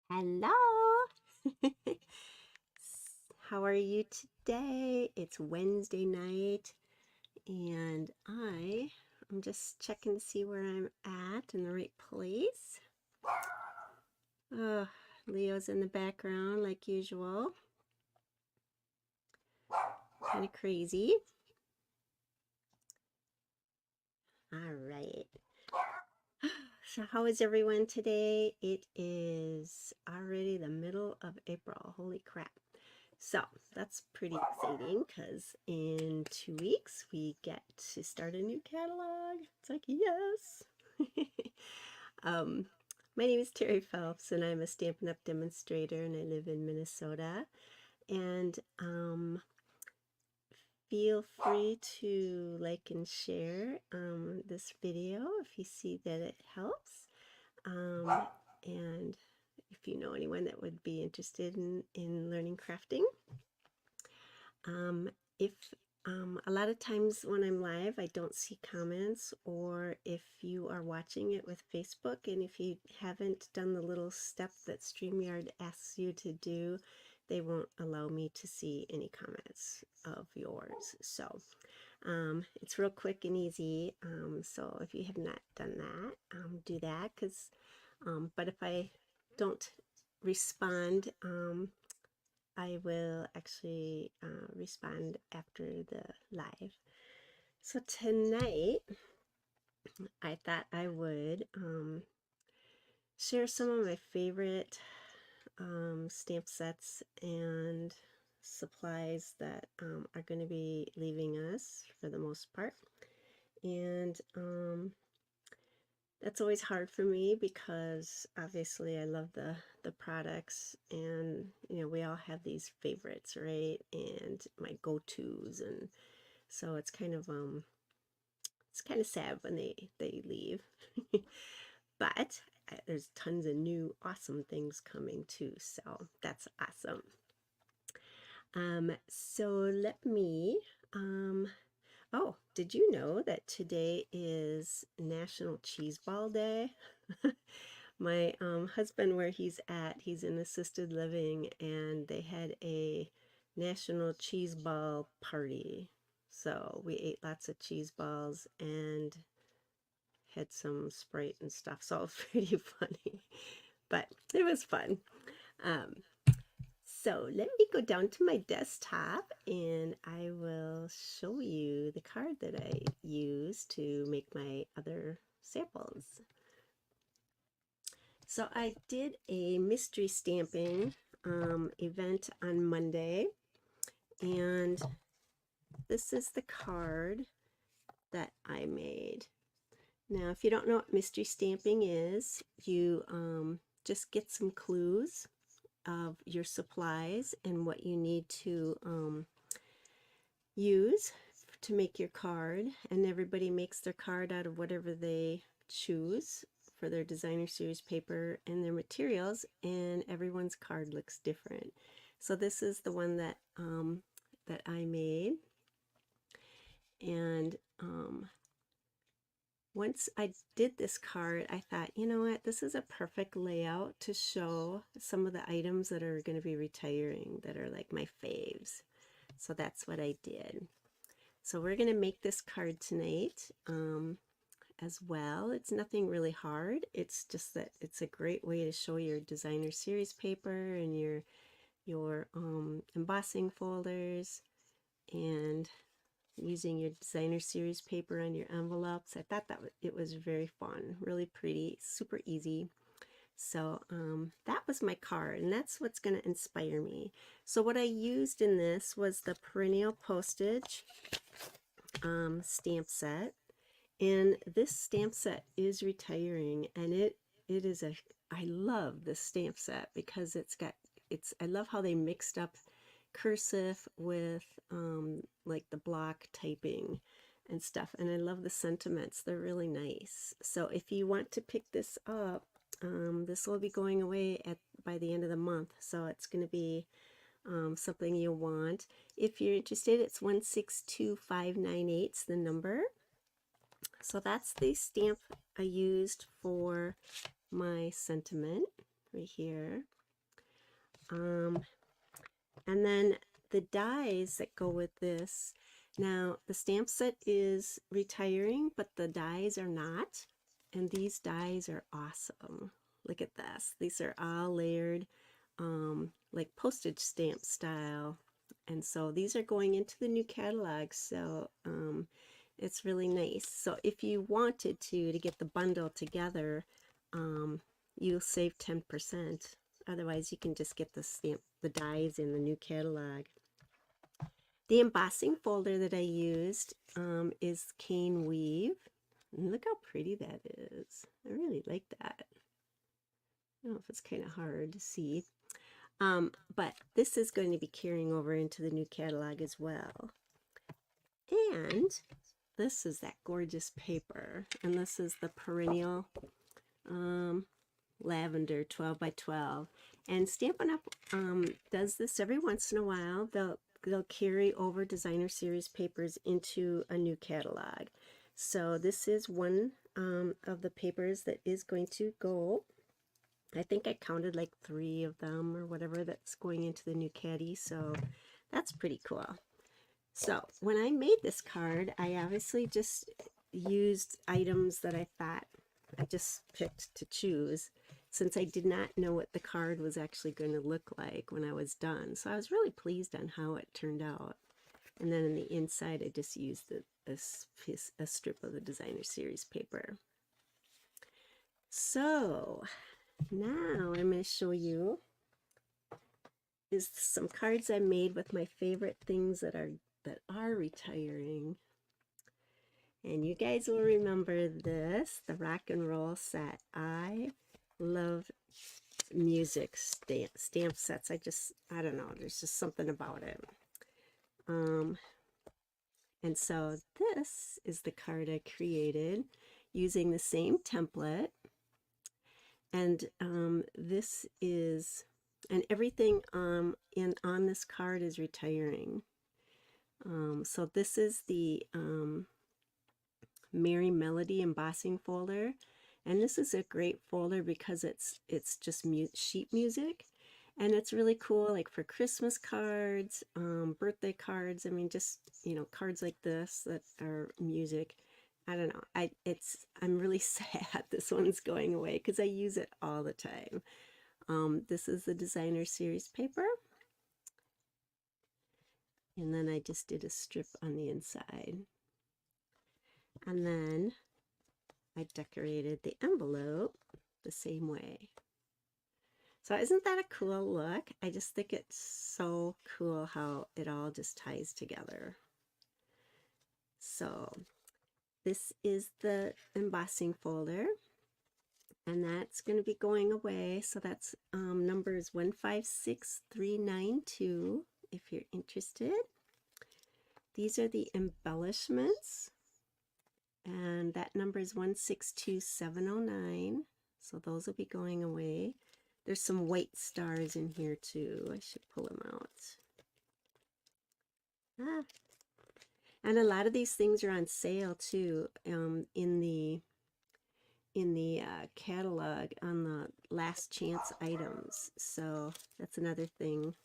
Hello. How are you today? It's Wednesday night and I'm just checking to see where I'm at in the right place. Oh, Leo's in the background like usual. Kind of crazy. All right. So how is everyone today? It is already the middle of April. Holy crap. So that's pretty exciting because in 2 weeks we get to start a new catalog. It's like, yes. um, my name is Terry Phelps and I'm a Stampin' Up! Demonstrator and I live in Minnesota. And feel free to like and share this video if you see that it helps. And if you know anyone that would be interested in learning crafting. If a lot of times when I'm live, I don't see comments, or if you are watching it with Facebook and if you haven't done the little step that StreamYard asks you to do, they won't allow me to see any comments of yours. So it's real quick and easy. So if you have not done that, do that. But if I don't respond, I will actually respond after the live. So tonight, I thought I would share some of my favorite stamp sets and supplies that are going to be leaving us for the most part. And that's always hard for me because obviously I love the products, and you know we all have these favorites, right? And my go-tos, and so it's kind of sad when they leave. But there's tons of new awesome things coming too, so that's awesome. So let me oh, did you know that today is National Cheese Ball Day? My husband, where he's in assisted living, and they had a National Cheese Ball party. So we ate lots of cheese balls and had some Sprite and stuff. So it was pretty funny, but it was fun. Um, so let me go down to my desktop and I will show you the card that I use to make my other samples. So I did a mystery stamping event on Monday, and this is the card that I made. Now, if you don't know what mystery stamping is, you just get some clues of your supplies and what you need to use to make your card, and everybody makes their card out of whatever they choose for their designer series paper and their materials, and everyone's card looks different. So this is the one that that I made, and once I did this card, I thought, you know what, this is a perfect layout to show some of the items that are going to be retiring, that are like my faves. So that's what I did. So we're going to make this card tonight as well. It's nothing really hard. It's just that it's a great way to show your designer series paper and your embossing folders, and using your designer series paper on your envelopes. I thought that it was very fun, really pretty, super easy. So that was my card, and that's what's going to inspire me. So what I used in this was the perennial postage stamp set, and this stamp set is retiring, and it is a, I love this stamp set because I love how they mixed up cursive with like the block typing and stuff, and I love the sentiments. They're really nice. So if you want to pick this up, this will be going away by the end of the month, so it's going to be something you'll want. If you're interested, it's 162598's the number. So that's the stamp I used for my sentiment, right here. And then the dies that go with this. Now, the stamp set is retiring, but the dies are not. And these dies are awesome. Look at this. These are all layered, like postage stamp style. And so these are going into the new catalog. So it's really nice. So if you wanted to get the bundle together, you'll save 10%. Otherwise, you can just get the dies in the new catalog. The embossing folder that I used is Cane Weave. And look how pretty that is. I really like that. I don't know if it's kind of hard to see. But this is going to be carrying over into the new catalog as well. And this is that gorgeous paper. And this is the perennial lavender 12 by 12. And Stampin' Up! Does this every once in a while. They'll carry over designer series papers into a new catalog. So this is one of the papers that is going to go. I think I counted like 3 of them or whatever that's going into the new caddy. So that's pretty cool. So when I made this card, I obviously just used items that I thought I just picked to choose, since I did not know what the card was actually going to look like when I was done. So I was really pleased on how it turned out. And then in the inside, I just used a strip of the designer series paper. So now I'm going to show you is some cards I made with my favorite things that are retiring. And you guys will remember this, the rock and roll set. I love music stamp sets. I don't know, there's just something about it. And so this is the card I created using the same template. And this is, and everything on this card is retiring. So this is the Merry Melody embossing folder, and this is a great folder because it's just sheet music, and it's really cool, like for Christmas cards, birthday cards. I mean, just cards like this that are music. I don't know. I'm really sad this one's going away because I use it all the time. This is the designer series paper, and then I just did a strip on the inside. And then I decorated the envelope the same way. So isn't that a cool look? I just think it's so cool how it all just ties together. So this is the embossing folder, and that's going to be going away. So that's numbers 156392 if you're interested. These are the embellishments. And that number is 162709. So those will be going away. There's some white stars in here too. I should pull them out. And a lot of these things are on sale too, in the catalog on the last chance items. So that's another thing.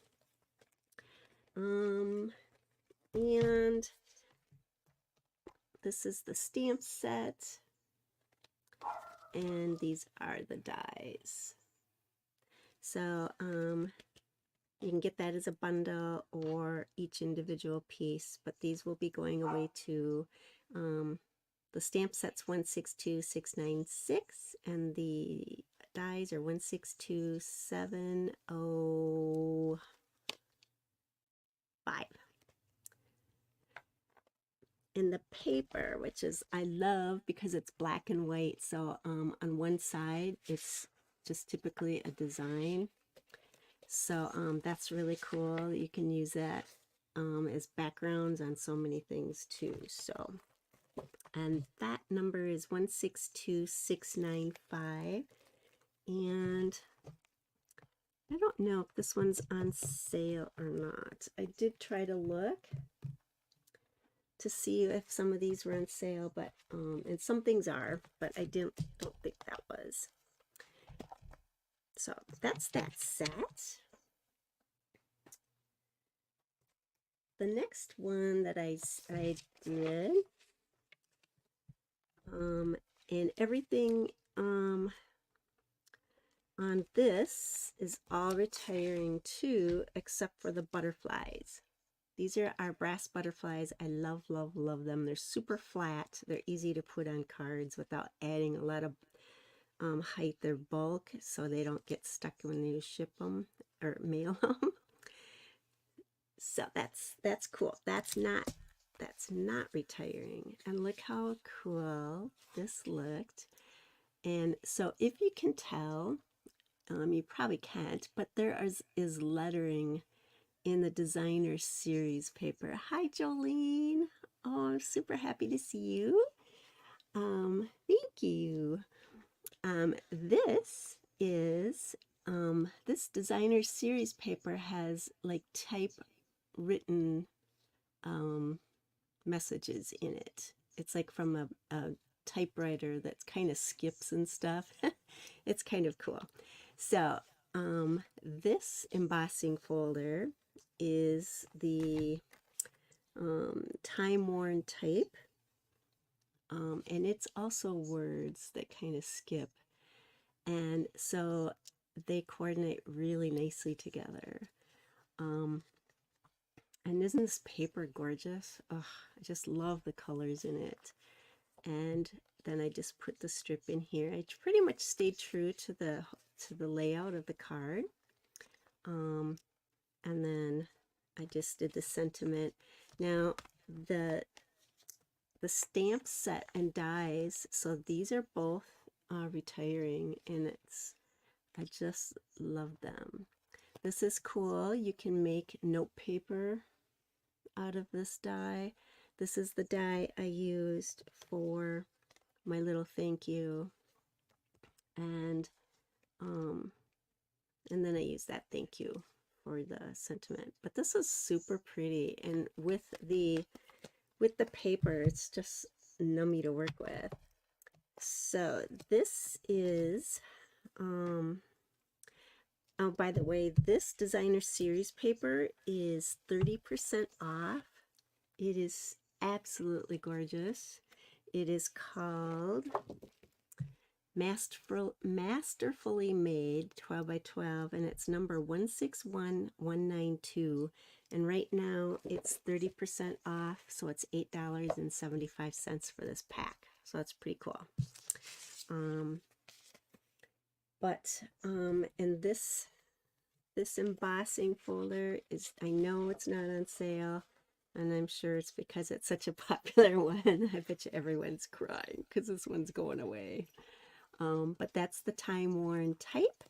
And this is the stamp set, and these are the dies. So you can get that as a bundle or each individual piece, but these will be going away to the stamp set's 162696, and the dies are 162705. And the paper, which is I love because it's black and white, so on one side it's just typically a design, so that's really cool. You can use that as backgrounds on so many things too. So, and that number is 162695, and I don't know if this one's on sale or not. I did try to look to see if some of these were on sale, but and some things are, but I don't think that was. So that's that set. The next one that I did, and everything on this is all retiring too, except for the butterflies. These are our brass butterflies. I love, love, love them. They're super flat. They're easy to put on cards without adding a lot of height or bulk, so they don't get stuck when you ship them or mail them. So that's cool. That's not retiring. And look how cool this looked. And so if you can tell, you probably can't, but there is lettering in the designer series paper. Hi, Jolene. Oh, I'm super happy to see you. Thank you. This is this designer series paper has like typewritten messages in it. It's like from a typewriter that kind of skips and stuff. It's kind of cool. So this embossing folder is the time-worn type, and it's also words that kind of skip, and so they coordinate really nicely together. And isn't this paper gorgeous? Oh, I just love the colors in it. And then I just put the strip in here. I pretty much stayed true to the layout of the card. And then I just did the sentiment. Now the stamp set and dies, so these are both retiring, and I just love them. This is cool. You can make note paper out of this die. This is the die I used for my little thank you, and then I use that thank you for the sentiment. But this is super pretty, and with the paper, it's just nummy to work with. So this is oh, by the way, this designer series paper is 30% off. It is absolutely gorgeous. It is called Masterfully Made 12 by 12, and it's number 161192. And right now it's 30% off, so it's $8.75 for this pack. So that's pretty cool. And this embossing folder is, I know it's not on sale, and I'm sure it's because it's such a popular one. I bet you everyone's crying because this one's going away. But that's the time-worn type,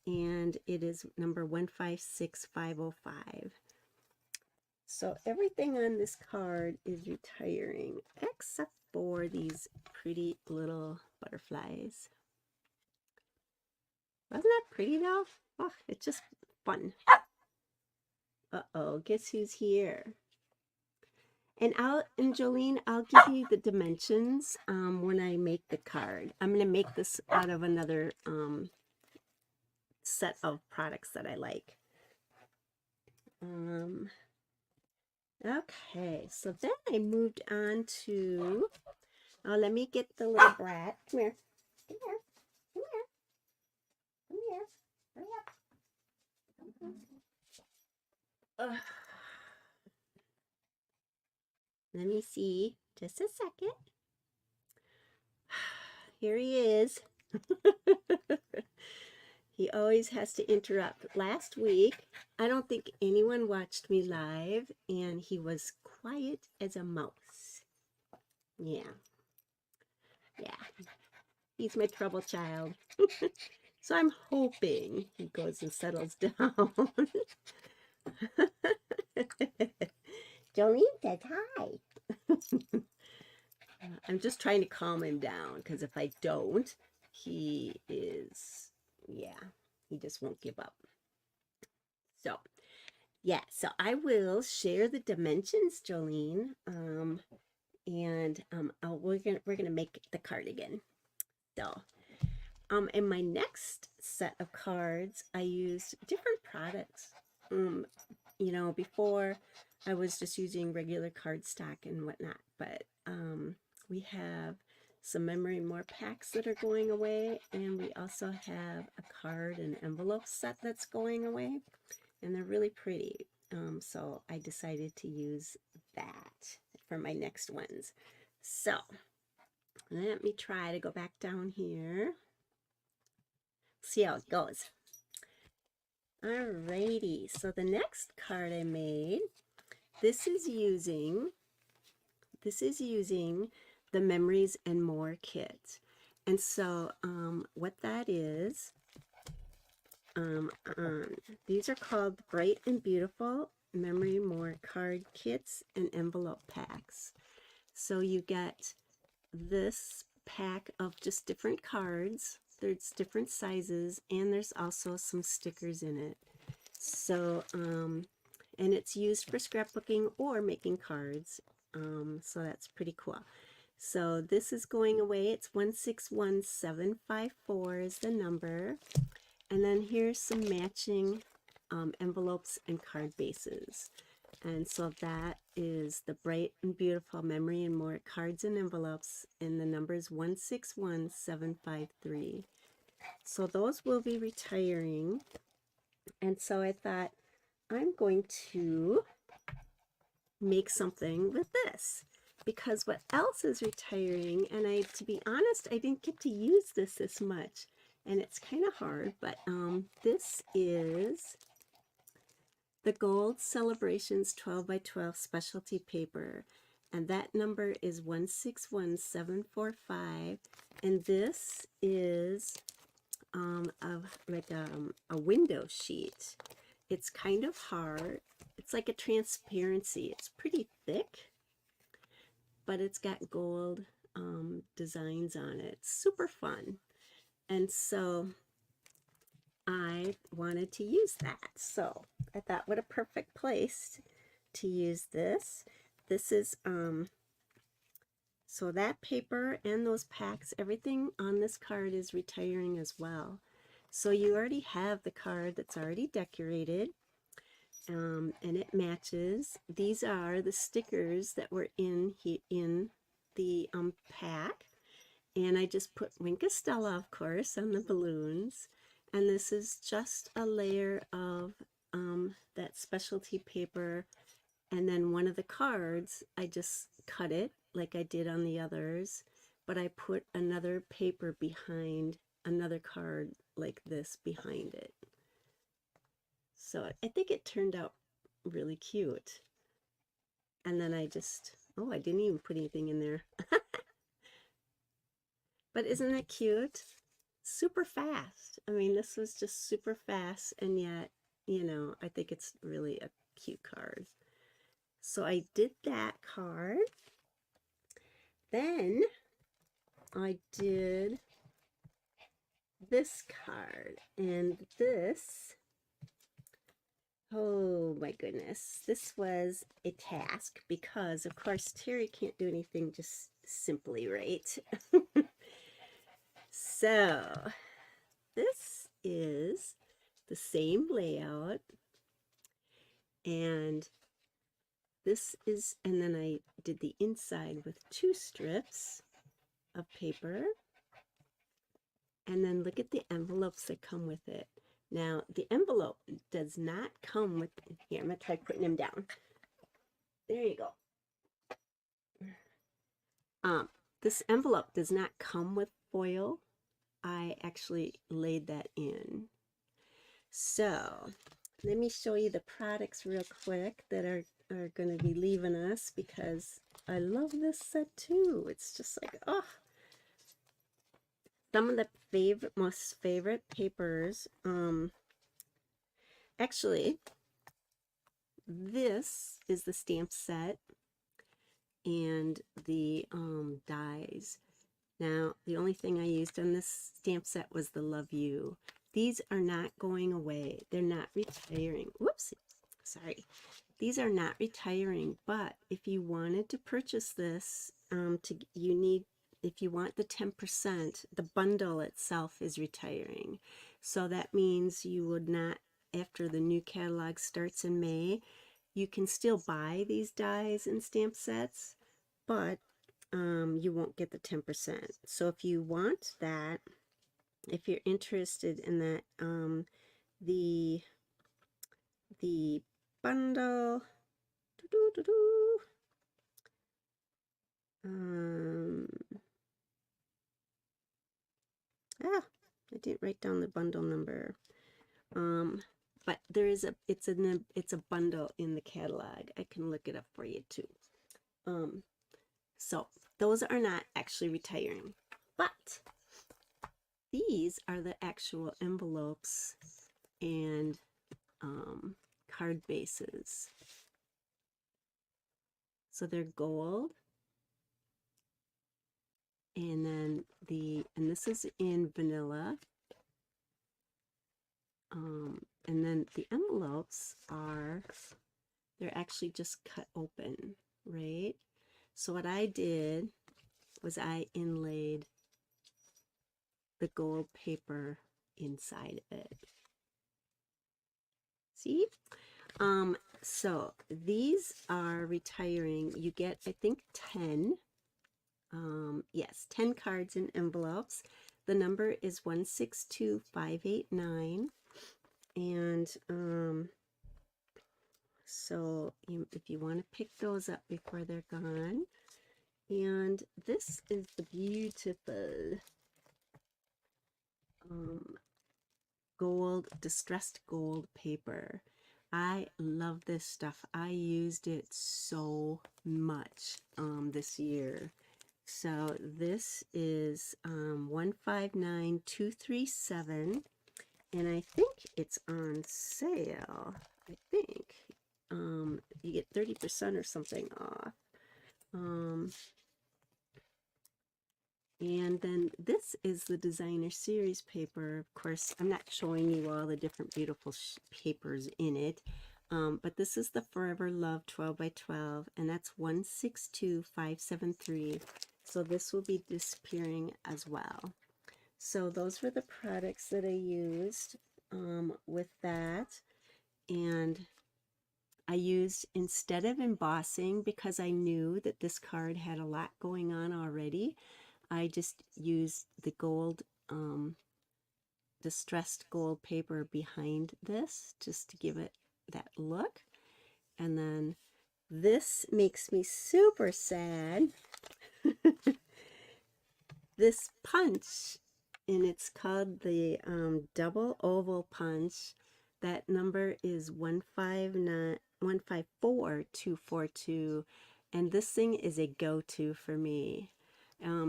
and it is number 156505. So everything on this card is retiring, except for these pretty little butterflies. Wasn't that pretty though? Oh, it's just fun. Uh-oh, guess who's here? And Jolene, I'll give you the dimensions when I make the card. I'm going to make this out of another set of products that I like. Okay, so then I moved on to, let me get the little brat. Come here. Come here. Come here. Come here. Hurry up. Let me see. Just a second. Here he is. He always has to interrupt. Last week, I don't think anyone watched me live, and he was quiet as a mouse. Yeah. Yeah. He's my trouble child. So I'm hoping he goes and settles down. Jolene says hi. I'm just trying to calm him down, because if I don't, he is, yeah, he just won't give up. So, yeah, so I will share the dimensions, Jolene, and we're gonna make the cardigan. So, In my next set of cards, I used different products. You know, before I was just using regular cardstock and whatnot, but we have some memory more packs that are going away, and we also have a card and envelope set that's going away, and they're really pretty. So I decided to use that for my next ones. So let me try to go back down here. See how it goes. Alrighty, so the next card I made, this is using the Memories and More kit. And so what that is, these are called Bright and Beautiful Memory More card kits and envelope packs. So you get this pack of just different cards. There's different sizes, and there's also some stickers in it. So, and it's used for scrapbooking or making cards. So that's pretty cool. So this is going away. It's 161754 is the number. And then here's some matching envelopes and card bases. And so that is the Bright and Beautiful Memory and More cards and envelopes, and the number is 161753. So those will be retiring. And so I thought, I'm going to make something with this, because what else is retiring, and to be honest, I didn't get to use this much, and it's kind of hard, but this is the Gold Celebrations 12 by 12 specialty paper, and that number is 161745, and this is like a window sheet. It's kind of hard. It's like a transparency. It's pretty thick, but it's got gold designs on it. It's super fun. And so I wanted to use that. So I thought, what a perfect place to use this. This is, so that paper and those packs, everything on this card is retiring as well. So you already have the card that's already decorated, and it matches. These are the stickers that were in the pack, and I just put Wink Stella, of course, on the balloons. And this is just a layer of that specialty paper, and then one of the cards, I just cut it like I did on the others, but I put another paper behind another card like this behind it. So I think it turned out really cute. And then I just, oh, I didn't even put anything in there. But isn't that cute? Super fast. I mean, this was just super fast, and yet, you know, I think it's really a cute card. So I did that card. Then I did this card, and this, oh my goodness, this was a task because, of course, Terry can't do anything just simply, right? So this is the same layout, and this is, and then I did the inside with 2 strips of paper, and then look at the envelopes that come with it. Now the envelope does not come with, here, I'm gonna try putting them down. There you go. This envelope does not come with foil. I actually laid that in. So let me show you the products real quick that are going to be leaving us, because I love this set too. It's just like, oh, some of the most favorite papers. Actually, this is the stamp set and the dies. Now, the only thing I used on this stamp set was the Love You. These are not going away. They're not retiring. Whoops, sorry. These are not retiring, but if you wanted to purchase this, you need if you want the 10%, the bundle itself is retiring. So that means you would not, after the new catalog starts in May, you can still buy these dies and stamp sets, but you won't get the 10%. So if you want that, if you're interested in that, the bundle, I didn't write down the bundle number. But there is it's a bundle in the catalog. I can look it up for you too. So those are not actually retiring, but these are the actual envelopes and card bases. So they're gold, and then and this is in vanilla. And then the envelopes they're actually just cut open, right? So what I did was I inlaid the gold paper inside of it. See? So these are retiring. You get, I think, 10. Yes, 10 cards in envelopes. The number is 162589. And so if you want to pick those up before they're gone. And this is the beautiful distressed gold paper. I love this stuff. I used it so much this year. So this is 159237, and I think it's on sale. I think you get 30% or something off. And then this is the designer series paper. Of course, I'm not showing you all the different beautiful papers in it, but this is the Forever Love 12 by 12, and that's 162573. So this will be disappearing as well. So those were the products that I used with that. And I used, instead of embossing, because I knew that this card had a lot going on already, I just used the gold, distressed gold paper behind this just to give it that look. And then this makes me super sad. This punch, and it's called the double oval punch. That number is 154242, and this thing is a go-to for me.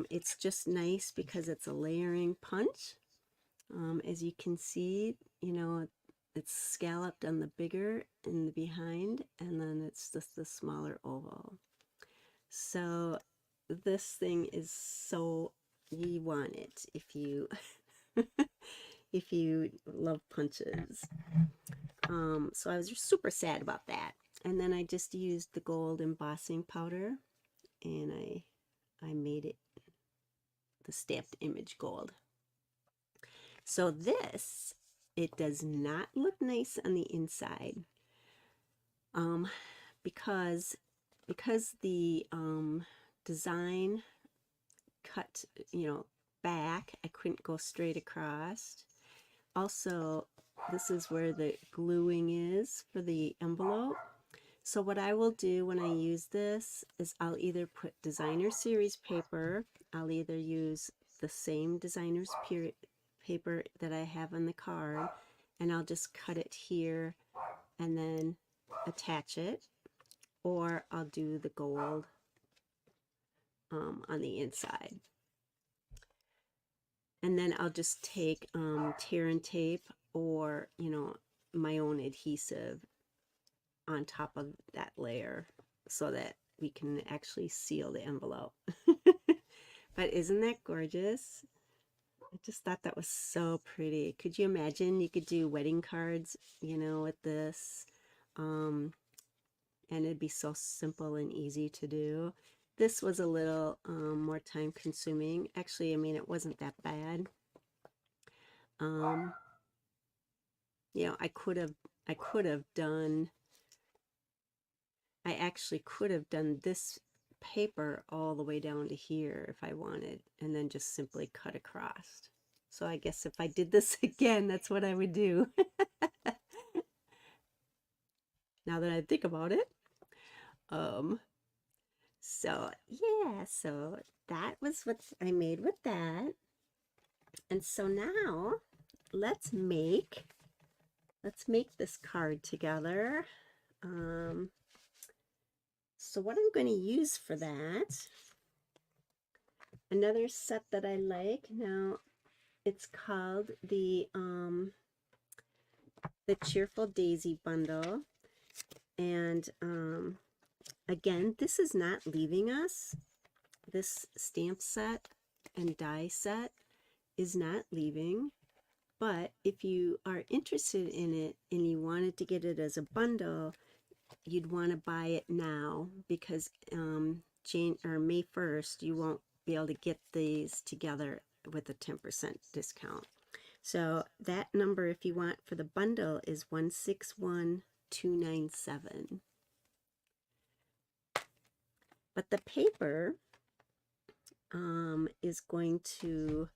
It's just nice because it's a layering punch. As you can see, you know, it's scalloped on the bigger in the behind, and then it's just the smaller oval. So this thing is so, you want it if you if you love punches. So I was just super sad about that. And then I just used the gold embossing powder, and I made it the stamped image gold. So this, it does not look nice on the inside, because the design cut, you know, back, I couldn't go straight across. Also, this is where the gluing is for the envelope. So what I will do when I use this is I'll either put designer series paper, I'll either use the same designer's paper that I have on the card, and I'll just cut it here and then attach it, or I'll do the gold on the inside. And then I'll just take tear and tape, or, you know, my own adhesive on top of that layer so that we can actually seal the envelope. But isn't that gorgeous? I just thought that was so pretty. Could you imagine you could do wedding cards, you know, with this? And it'd be so simple and easy to do. This was a little more time consuming. Actually, I mean, it wasn't that bad. You know, I could have done, I actually could have done this paper all the way down to here if I wanted, and then just simply cut across. So I guess if I did this again, that's what I would do. Now that I think about it. So yeah, so that was what I made with that. And so now let's make this card together. So what I'm going to use for that, another set that I like now, it's called the Cheerful Daisy Bundle. And again, this is not leaving us. This stamp set and die set is not leaving. But if you are interested in it and you wanted to get it as a bundle, you'd want to buy it now, because May 1st, you won't be able to get these together with a 10% discount. So that number, if you want for the bundle, is 161297. But the paper is going to,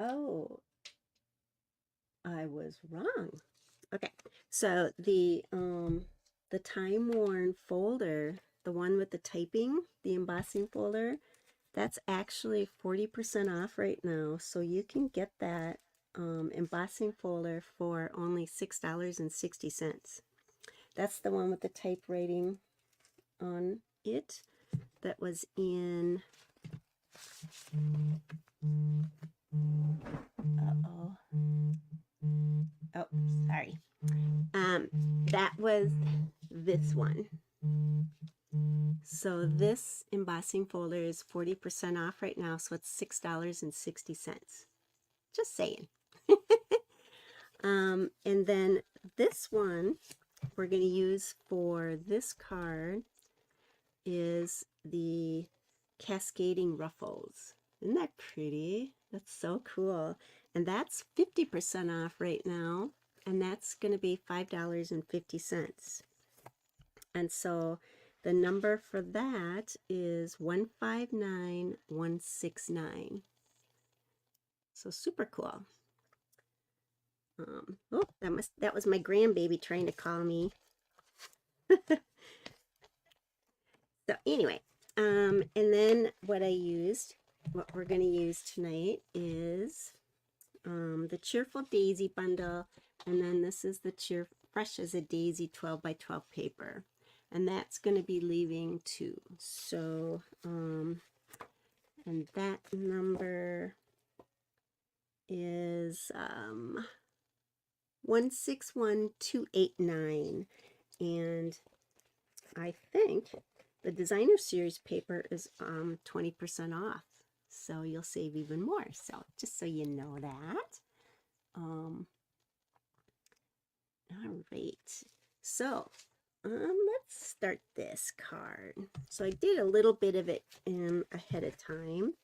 oh, I was wrong. Okay, so the time-worn folder, the one with the typing, the embossing folder, that's actually 40% off right now. So you can get that embossing folder for only $6.60. That's the one with the typewriting on it that was in, uh-oh, oh, sorry. That was this one. So this embossing folder is 40% off right now, so it's $6.60. Just saying. And then this one we're going to use for this card is the Cascading Ruffles. Isn't that pretty? That's so cool. And that's 50% off right now, and that's going to be $5.50. And so the number for that is 159169. So super cool. Oh, that was my grandbaby trying to call me. So anyway, and then what we're going to use tonight is the Cheerful Daisy Bundle, and then this is the Fresh as a Daisy 12 by 12 paper, and that's going to be leaving too. So, and that number is 161289, and I think the designer series paper is 20% off, so you'll save even more. So just so you know that. All right, so let's start this card. So I did a little bit of it ahead of time.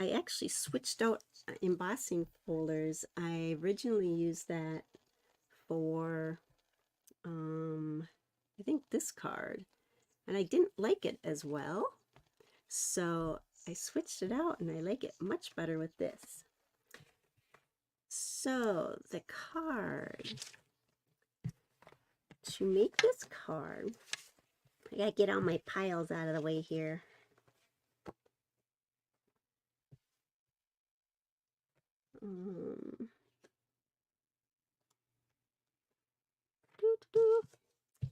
I actually switched out embossing folders. I originally used that for I think this card, and I didn't like it as well, so I switched it out and I like it much better with this. So the card, to make this card, I gotta get all my piles out of the way here.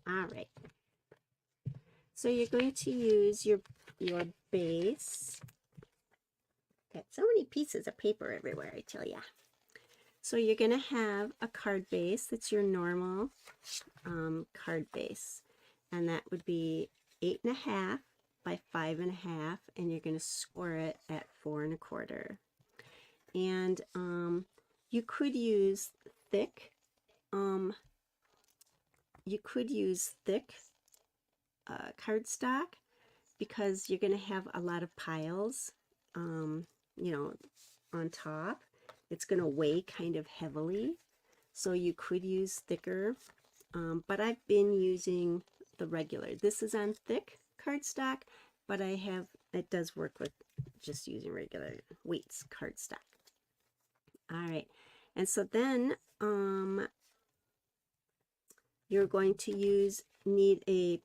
All right. So you're going to use your base. Got so many pieces of paper everywhere, I tell ya. So you're going to have a card base that's your normal card base, and that would be 8.5 by 5.5, and you're going to score it at 4 1/4. And you could use thick. You could use thick cardstock, because you're going to have a lot of piles, you know, on top. It's going to weigh kind of heavily, so you could use thicker, but I've been using the regular. This is on thick cardstock, but it does work with just using regular weights cardstock. All right, and so then you're going to need a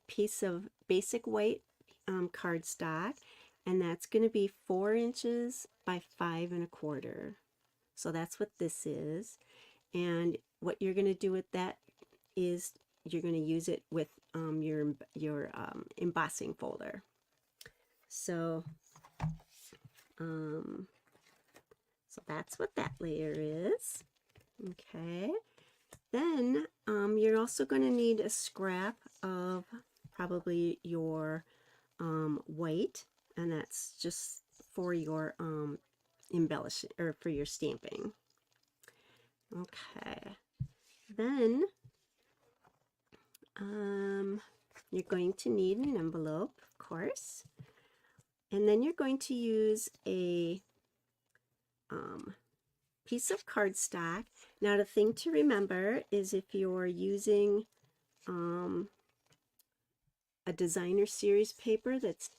piece of basic white cardstock, and that's going to be 4 inches by 5 1/4. So that's what this is. And what you're going to do with that is you're going to use it with your embossing folder. So so that's what that layer is. Okay. Then you're also going to need a scrap of probably your white, and that's just for your embellishing or for your stamping. Okay. Then you're going to need an envelope, of course, and then you're going to use a piece of cardstock. Now, the thing to remember is if you're using a designer series paper that's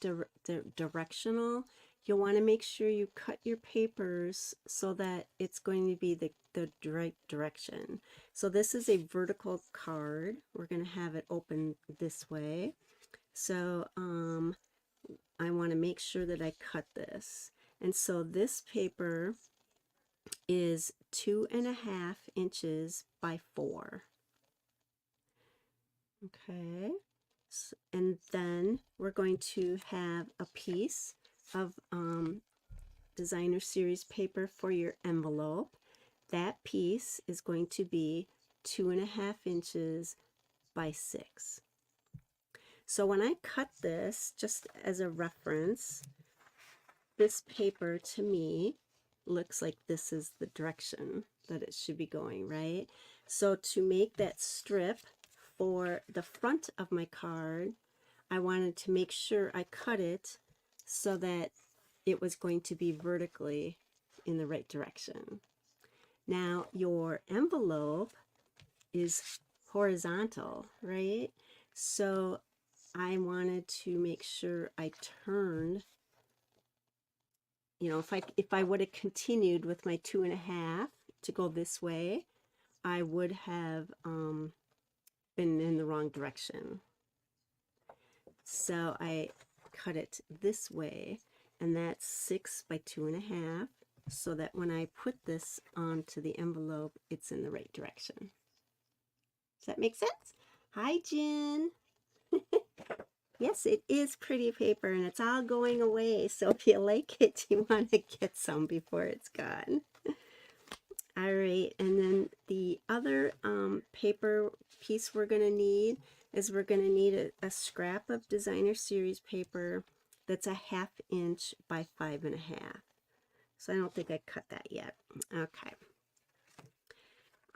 directional, you'll want to make sure you cut your papers so that it's going to be the right direction. So this is a vertical card. We're going to have it open this way. So I want to make sure that I cut this. And so this paper is 2.5 inches by 4. Okay. And then we're going to have a piece of designer series paper for your envelope. That piece is going to be 2.5 inches by 6. So when I cut this, just as a reference, this paper to me looks like this is the direction that it should be going, right? So to make that strip for the front of my card, I wanted to make sure I cut it so that it was going to be vertically in the right direction. Now your envelope is horizontal, right? So I wanted to make sure I turned, you know, if I would have continued with my 2.5 to go this way, I would have been in the wrong direction. So I cut it this way, and that's 6 by 2.5, so that when I put this onto the envelope, it's in the right direction. Does that make sense? Hi, Jen. Yes, it is pretty paper, and it's all going away. So if you like it, you want to get some before it's gone. All right, and then the other paper piece we're going to need is we're going to need a scrap of designer series paper that's 1/2 inch by 5 1/2. So I don't think I cut that yet. Okay.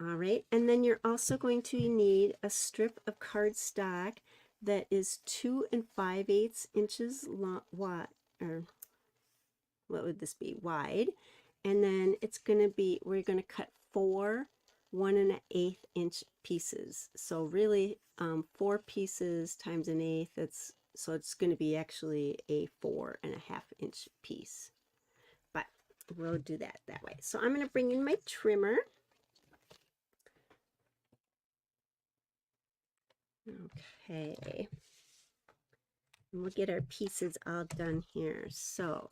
All right, and then you're also going to need a strip of cardstock that is 2 5/8 inches long, wide, or what would this be, wide, and then it's going to be, we're going to cut 4 1 1/8 inch pieces. So really 4 pieces times 1/8, so it's going to be actually a 4 1/2 inch piece, but we'll do that way. So I'm going to bring in my trimmer. Okay, and we'll get our pieces all done here. So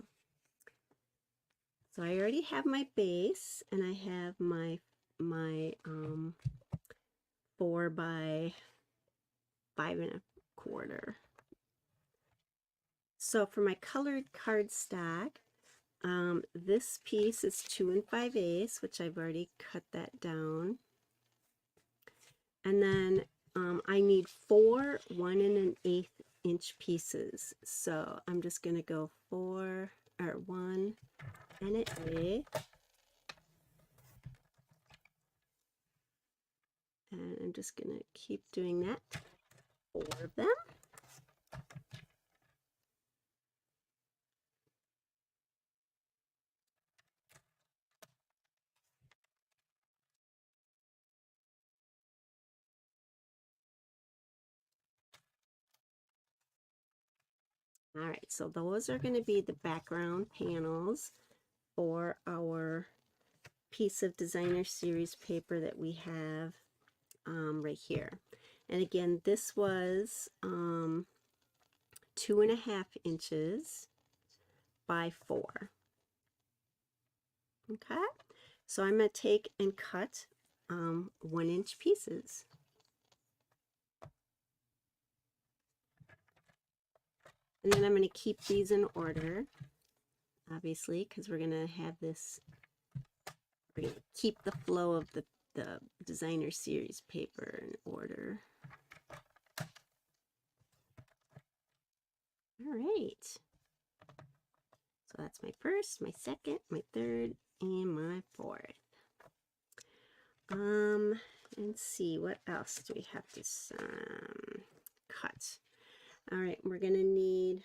I already have my base, and I have my 4 by 5 1/4. So for my colored cardstock, this piece is 2 5/8, which I've already cut that down. And then I need 4 1 1/8 inch pieces. So I'm just going to go 4 or 1 1/8. And I'm just going to keep doing that, 4 of them. All right, so those are going to be the background panels for our piece of designer series paper that we have right here. And again, this was 2.5 inches by 4. Okay, so I'm going to take and cut 1-inch pieces. And then I'm going to keep these in order, obviously, because we're going to have this, we're going to keep the flow of the designer series paper in order. All right. So that's my first, my second, my third, and my fourth. Let's see, what else do we have to cut? All right, we're going to need,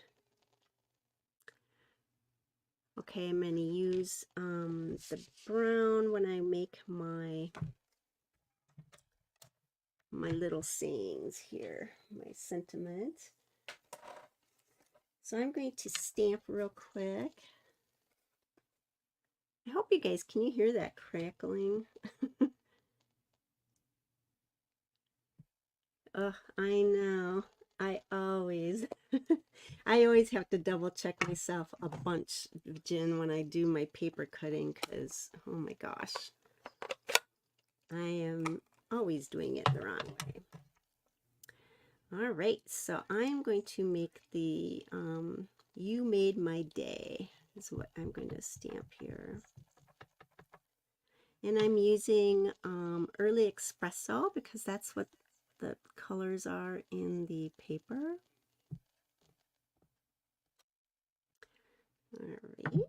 okay, I'm going to use the brown when I make my little sayings here, my sentiment. So I'm going to stamp real quick. I hope you guys, can you hear that crackling? Oh, I know. I always, I always have to double check myself a bunch, Jen, when I do my paper cutting, because, oh my gosh, I am always doing it the wrong way. All right, so I'm going to make the You Made My Day is what I'm going to stamp here. And I'm using Early Espresso because that's what the colors are in the paper. All right.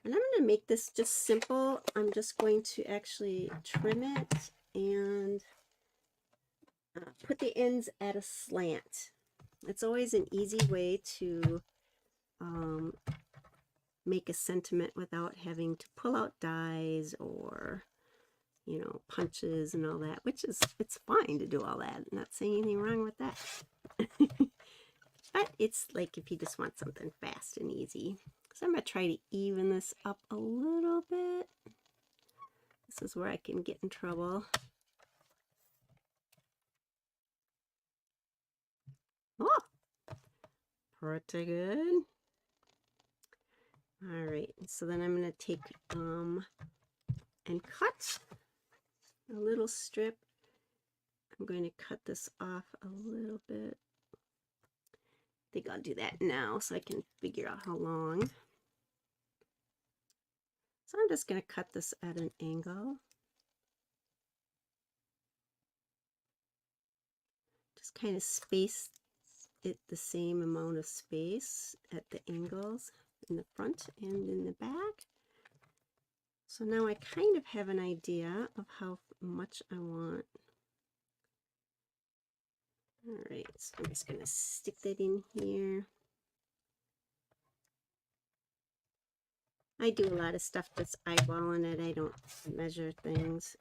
And I'm going to make this just simple. I'm just going to actually trim it and put the ends at a slant. It's always an easy way to make a sentiment without having to pull out dies or, you know, punches and all that, which is, it's fine to do all that. I'm not saying anything wrong with that. But it's like if you just want something fast and easy. So I'm going to try to even this up a little bit. This is where I can get in trouble. Oh, pretty good. All right, so then I'm going to take and cut a little strip. I'm going to cut this off a little bit. I think I'll do that now so I can figure out how long. So I'm just going to cut this at an angle. Just kind of space it the same amount of space at the angles in the front and in the back. So now I kind of have an idea of how much I want. All right, so I'm just going to stick that in here. I do a lot of stuff that's eyeballing it. I don't measure things.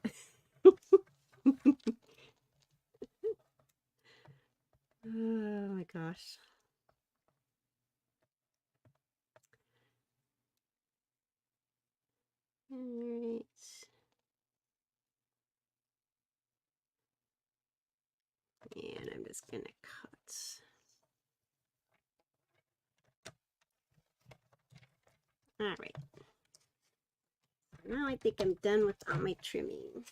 Oh my gosh. All right. And I'm just going to cut. All right. Now I think I'm done with all my trimming.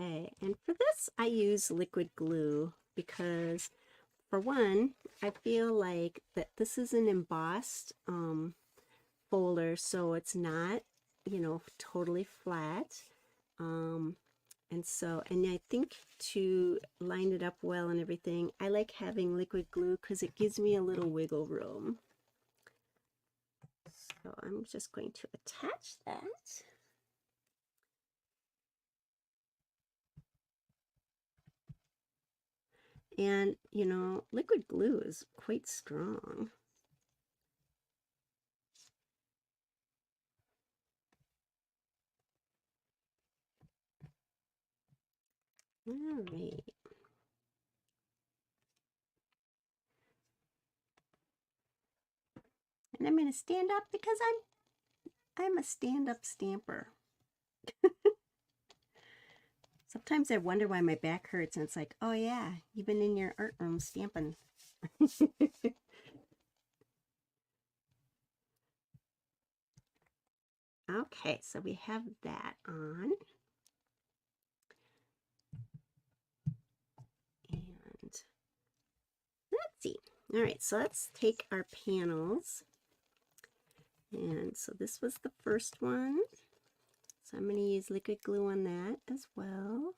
Okay, and for this I use liquid glue because for one, I feel like that this is an embossed folder, so it's not, you know, totally flat. And I think to line it up well and everything, I like having liquid glue because it gives me a little wiggle room. So I'm just going to attach that. And, you know, liquid glue is quite strong. All right. And I'm going to stand up because I'm a stand-up stamper. Sometimes I wonder why my back hurts, and it's like, oh yeah, you've been in your art room stamping. Okay, so we have that on. And let's see. All right, so let's take our panels. And so this was the first one. So I'm going to use liquid glue on that as well.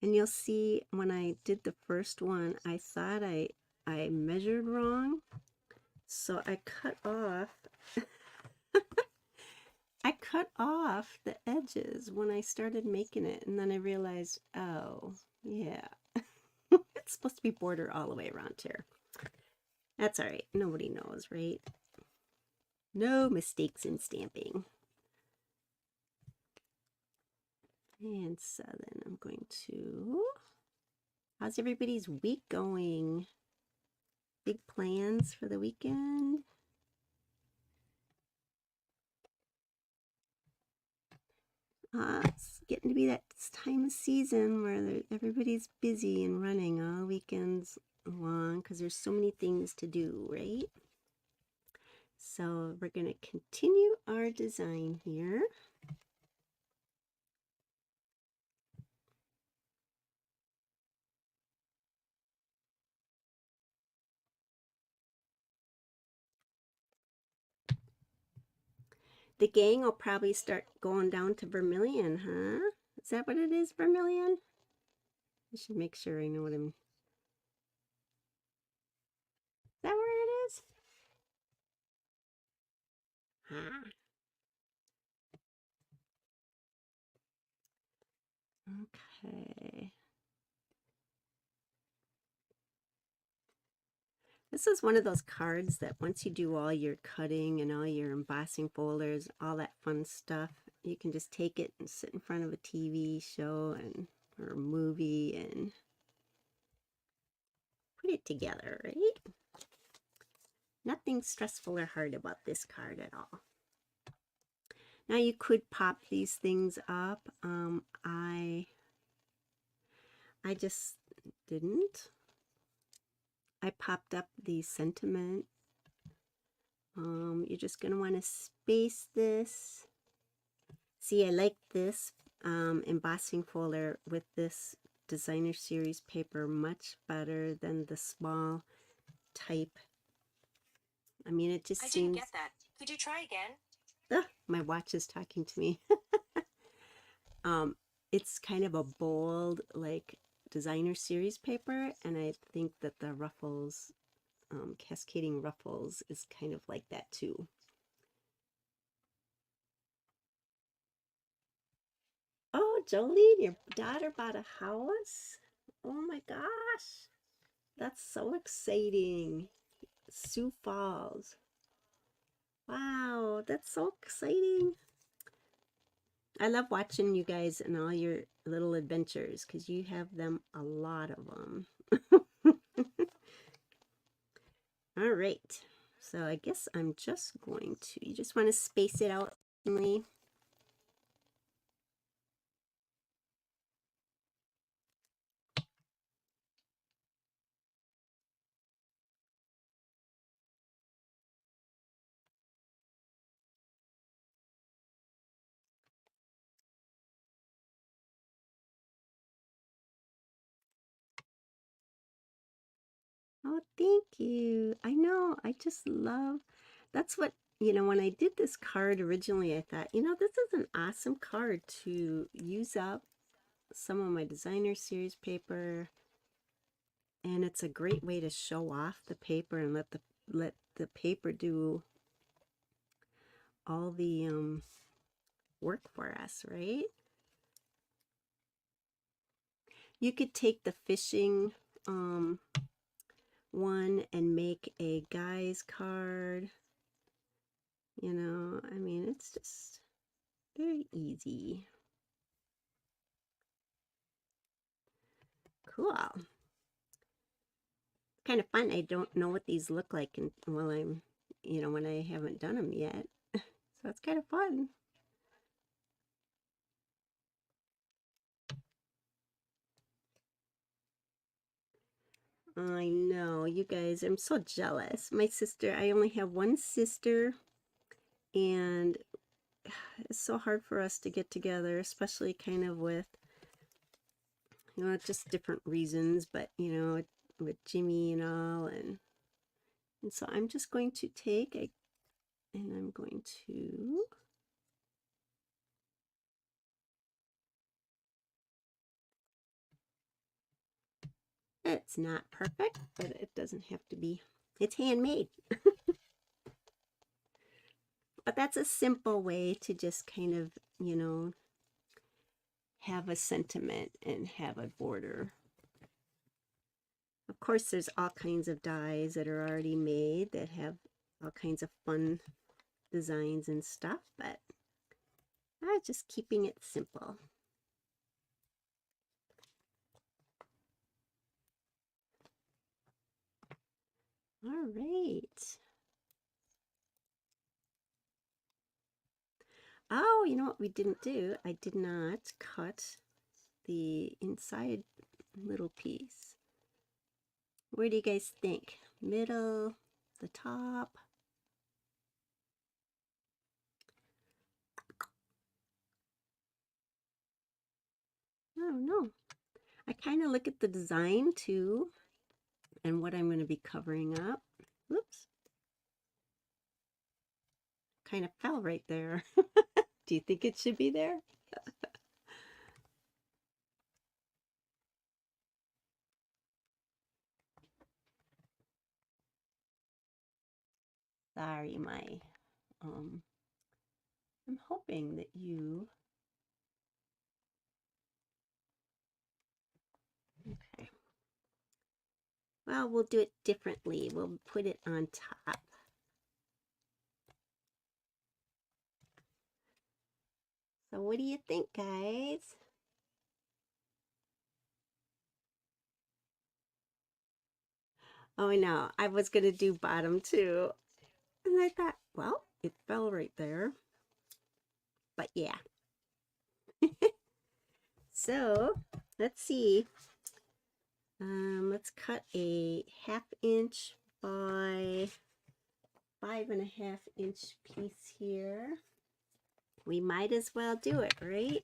And you'll see when I did the first one, I thought I measured wrong. So I cut off the edges when I started making it, and then I realized, oh, yeah. It's supposed to be border all the way around here. That's all right. Nobody knows, right? No mistakes in stamping. And so then I'm going to... How's everybody's week going? Big plans for the weekend? It's getting to be that time of season where everybody's busy and running all weekends long because there's so many things to do, right? So we're going to continue our design here. The gang will probably start going down to vermilion, huh? Is that what it is, vermilion? I should make sure I know what I'm... Is that where it is? Ah. Okay. This is one of those cards that once you do all your cutting and all your embossing folders, all that fun stuff, you can just take it and sit in front of a TV show and or a movie and put it together, right? Nothing stressful or hard about this card at all. Now you could pop these things up. I just didn't. I popped up the sentiment. You're just going to want to space this. See, I like this embossing folder with this designer series paper much better than the small type. I mean, it just seems... I didn't get that. Could you try again? My watch is talking to me. It's kind of a bold, like, designer series paper, and I think that the ruffles, cascading ruffles, is kind of like that too. Oh, Jolene, your daughter bought a house? Oh my gosh, that's so exciting. Sioux Falls. Wow, that's so exciting. I love watching you guys and all your little adventures because you have them, a lot of them. All right, so I guess I'm just going to, you just want to space it out evenly. Oh, thank you. I know, I just love, that's what, you know, when I did this card originally, I thought, you know, this is an awesome card to use up some of my designer series paper, and it's a great way to show off the paper and let the paper do all the work for us, right? You could take the fishing one and make a guy's card, You know, I mean, it's just very easy. Cool. Kind of fun. I don't know what these look like while I'm, you know, when I haven't done them yet. So it's kind of fun. I know, you guys, I'm so jealous. My sister, I only have one sister, and it's so hard for us to get together, especially kind of with, you know, just different reasons, but, you know, with Jimmy and all. And so I'm just going to take a, and I'm going to, it's not perfect, but it doesn't have to be. It's handmade. But that's a simple way to just kind of, you know, have a sentiment and have a border. Of course, there's all kinds of dies that are already made that have all kinds of fun designs and stuff, but I'm just keeping it simple. All right. Oh, you know what we didn't do? I did not cut the inside little piece. Where do you guys think? Middle, the top? I don't know. I kind of look at the design too and what I'm going to be covering up. Whoops. Kind of fell right there. Do you think it should be there? Sorry, um, I'm hoping that you, okay. Well, we'll do it differently. We'll put it on top. So what do you think, guys? Oh, no, I was going to do bottom too. And I thought, well, it fell right there. But yeah. So let's see. Let's cut a 1/2 inch by 5.5 inch piece here. We might as well do it, right?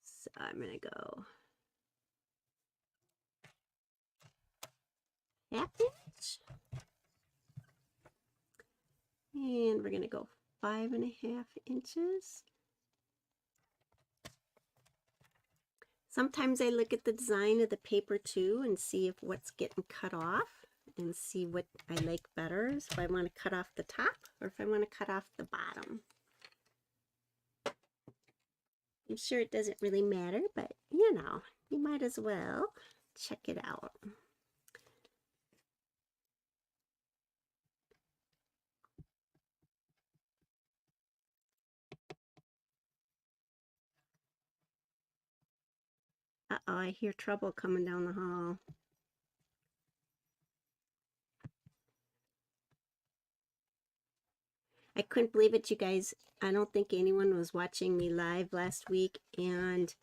So I'm gonna go 1/2 inch, and we're gonna go 5.5 inches. Sometimes I look at the design of the paper too and see if what's getting cut off and see what I like better, if I want to cut off the top or if I want to cut off the bottom. I'm sure it doesn't really matter, but you know, you might as well check it out. Uh-oh, I hear trouble coming down the hall. I couldn't believe it, you guys. I don't think anyone was watching me live last week, and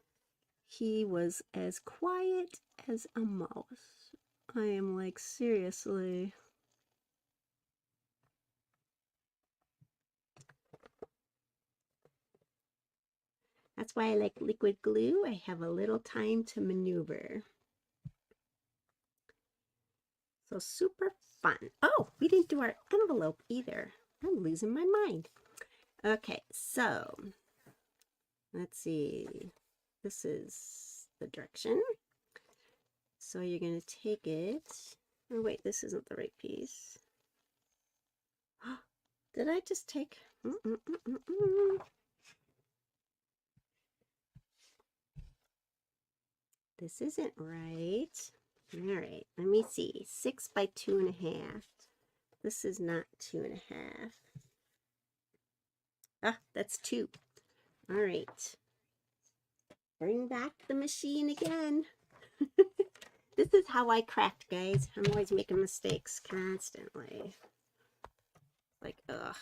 he was as quiet as a mouse. I am like, seriously. That's why I like liquid glue. I have a little time to maneuver. So super fun. Oh, we didn't do our envelope either. I'm losing my mind. Okay, so let's see. This is the direction. So you're going to take it. Oh, wait, this isn't the right piece. Did I just take? This isn't right. All right, let me see. 6 by 2.5. This is not 2.5. Ah, that's 2. All right. Bring back the machine again. This is how I craft, guys. I'm always making mistakes constantly. Like, ugh.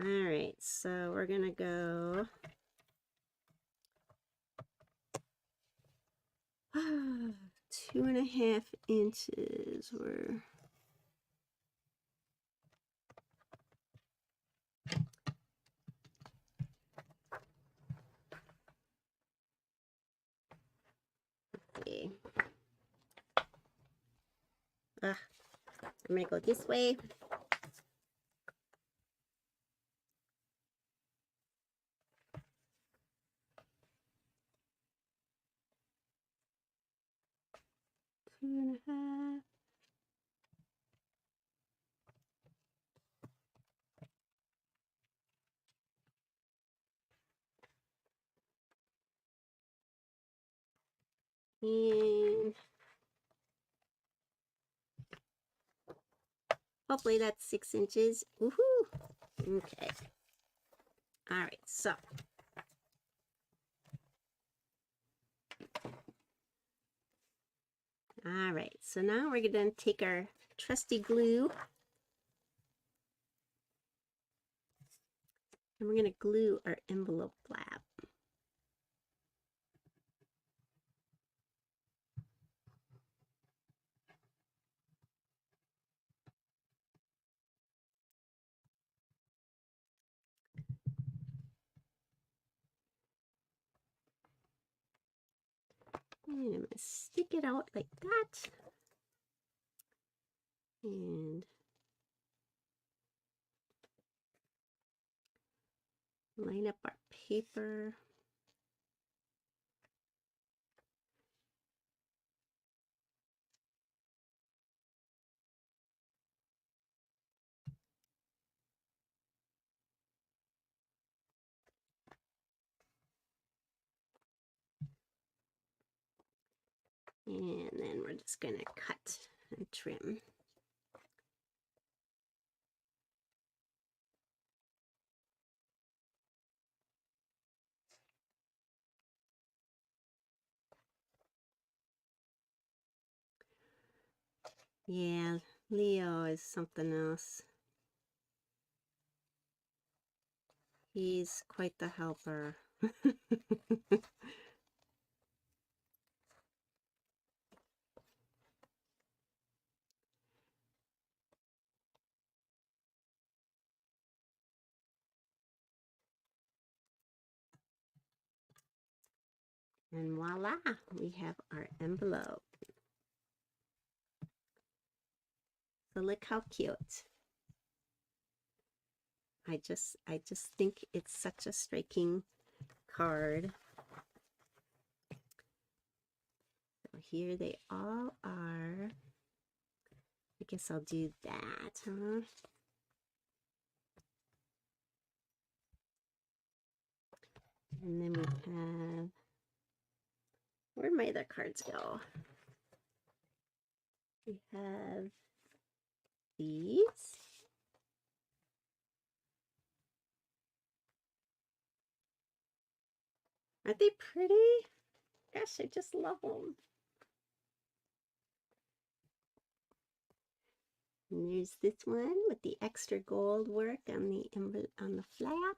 All right, so we're gonna go 2.5 inches. We're okay. I'm gonna go this way. Two and a half. And hopefully that's 6 inches. Woohoo! Okay. All right, so all right, so now we're gonna take our trusty glue and we're gonna glue our envelope flap. And I'm gonna stick it out like that. And line up our paper. And then we're just gonna cut and trim. Yeah, Leo is something else. He's quite the helper. And voila, we have our envelope. So look how cute. I just think it's such a striking card. So here they all are. I guess I'll do that, huh? And then we have, where'd my other cards go? We have these. Aren't they pretty? Gosh, I just love them. And there's this one with the extra gold work on the flap.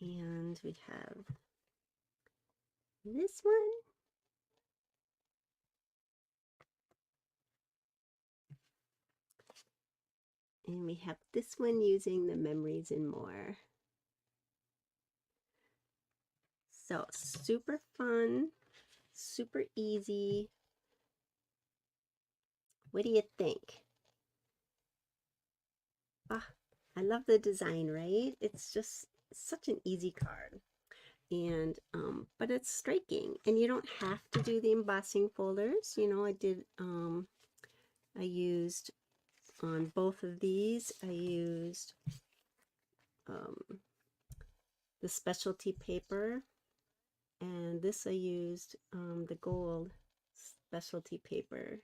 And we have this one. And we have this one using the memories and more. So super fun, super easy. What do you think? Ah, I love the design, right? It's just such an easy card. And but it's striking, and you don't have to do the embossing folders. You know, I used on both of these, I used the specialty paper, and this I used the gold specialty paper.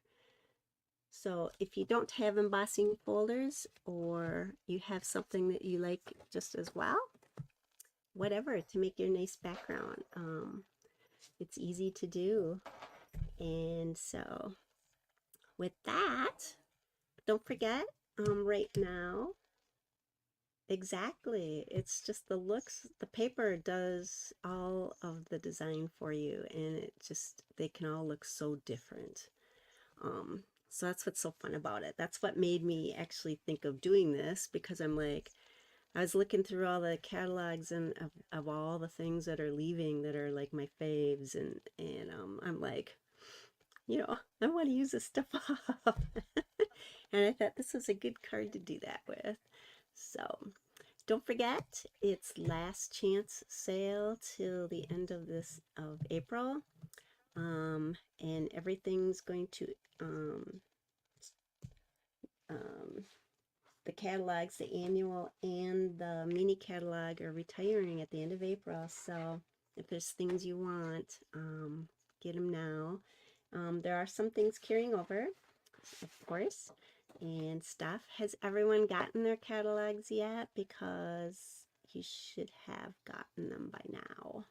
So if you don't have embossing folders, or you have something that you like just as well, whatever, to make your nice background, it's easy to do. And so with that, don't forget, right now, exactly, it's just the looks, the paper does all of the design for you, and it just, they can all look so different. So that's what's so fun about it. That's what made me actually think of doing this, because I'm like, I was looking through all the catalogs and of all the things that are leaving that are like my faves, and I'm like, I want to use this stuff up. And I thought this was a good card to do that with. So don't forget, it's last chance sale till the end of April. And everything's going to um, the catalogs, the annual and the mini catalog, are retiring at the end of April. So if there's things you want, get them now. There are some things carrying over, of course, and stuff. Has everyone gotten their catalogs yet? Because you should have gotten them by now.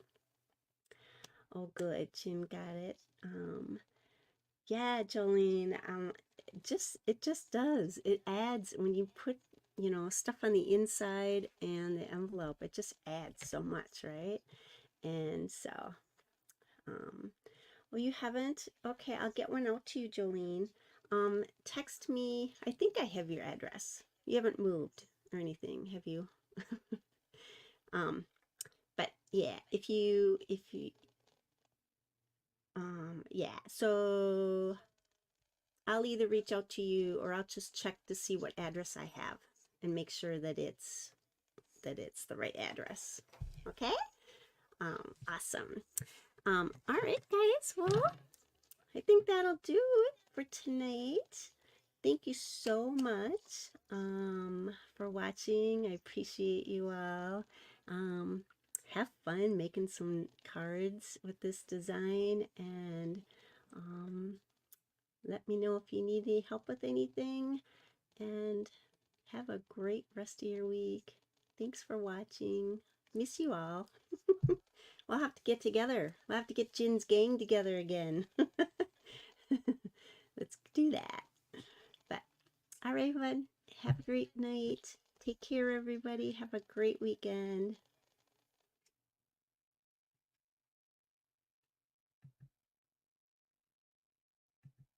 Oh, good. Jim got it. Yeah, Jolene. It just does. It adds when you put, stuff on the inside and the envelope. It just adds so much, right? And so, well, you haven't? Okay, I'll get one out to you, Jolene. Text me. I think I have your address. You haven't moved or anything, have you? But yeah, yeah. So I'll either reach out to you, or I'll just check to see what address I have and make sure that it's the right address. Okay? Awesome. All right, guys. Well, I think that'll do it for tonight. Thank you so much for watching. I appreciate you all. Have fun making some cards with this design, and let me know if you need any help with anything, and have a great rest of your week. Thanks for watching. Miss you all. We'll have to get together. We'll have to get Jin's gang together again. Let's do that. But all right, everyone. Have a great night. Take care, everybody. Have a great weekend.